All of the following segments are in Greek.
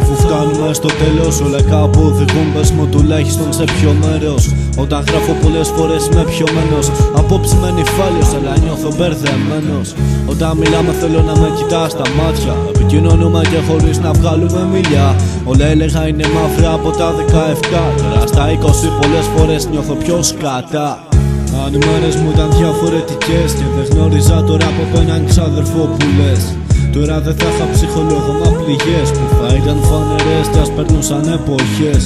αφού φτάνουμε στο τέλος, όλα κάπου οδηγούν, πες μου τουλάχιστον σε ποιο μέρος. Όταν γράφω πολλές φορές είμαι πιωμένος, απόψη με νυφάλιος, αλλά νιώθω μπερδεμένος. Όταν μιλάμε θέλω να με κοιτάς στα μάτια, επικοινωνούμε και χωρίς να βγάλουμε μιλιά. Όλα έλεγα είναι μαύρα από τα 17, τώρα στα 20 πολλές φορές νιώθω πιο σκατά. Αν οι μέρες μου ήταν διαφορετικές και δεν γνώριζα τώρα από έναν ξάδερφο που λες, τώρα δεν θα είχα ψυχολόγο μα πληγές που θα ήταν φανερές κι ας περνούσαν εποχές.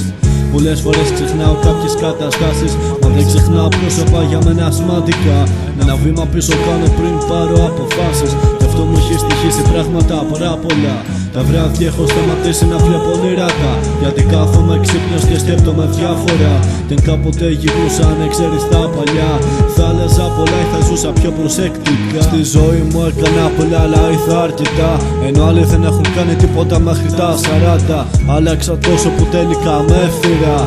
Πολλές φορές ξεχνάω κάποιες καταστάσεις, μα δεν ξεχνάω πρόσωπα για μένα σημαντικά. Ένα βήμα πίσω κάνω πριν πάρω αποφάσεις, γι' αυτό μου έχει στοιχήσει πράγματα πάρα πολλά. Τα βράδια έχω σταματήσει να βλέπω όνειράτα, γιατί κάθομαι ξύπνιος και σκέφτομαι διάφορα. Και κάποτε γυρνούσα αν ξέρεις τα παλιά, θα άλλαζα πολλά ή θα ζούσα πιο προσεκτικά. Στη ζωή μου έκανα πολλά αλλά ήρθα αρκετά, ενώ άλλοι δεν έχουν κάνει τίποτα μέχρι τα 40. Άλλαξα τόσο που τελικά με έφυρα.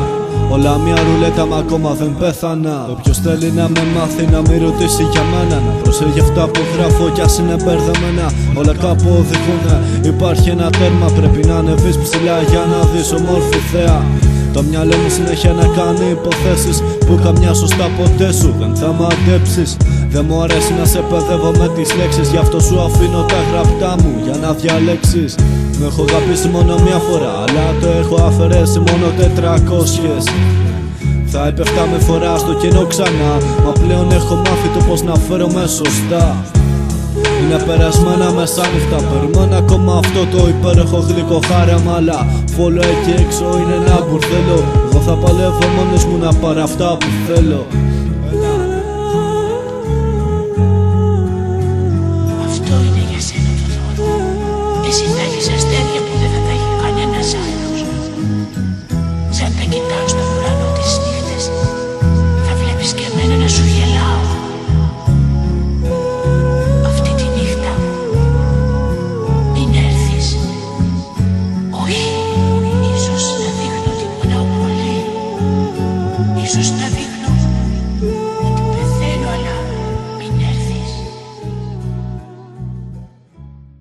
Όλα μια ρουλέτα μα ακόμα δεν πέθανα. Όποιος θέλει να με μάθει να μην ρωτήσει για μένα, να προσέχει αυτά που γράφω κι ας είναι μπερδεμένα. Όλα κάπου οδηγούνε, υπάρχει ένα τέρμα, πρέπει να ανεβείς ψηλά για να δεις ομόρφη θέα. Το μυαλό μου συνέχεια να κάνει υποθέσεις που καμιά σωστά ποτέ σου δεν θα μ' αντέψεις. Δεν μου αρέσει να σε παιδεύω με τις λέξεις, γι' αυτό σου αφήνω τα γραπτά μου για να διαλέξεις. Με έχω αγαπήσει μόνο μια φορά, αλλά το έχω αφαιρέσει μόνο 400. Θα έπεφτα με φορά στο κενό ξανά, μα πλέον έχω μάθει το πως να φέρομαι σωστά. Είναι περασμένα μεσάνυχτα, περιμένω ακόμα αυτό το υπέροχο γλυκό χάραμα, αλλά φόλο εκεί έξω είναι ένα μπουρδέλο. Εγώ θα παλεύω μόνος μου να πάρω αυτά που θέλω.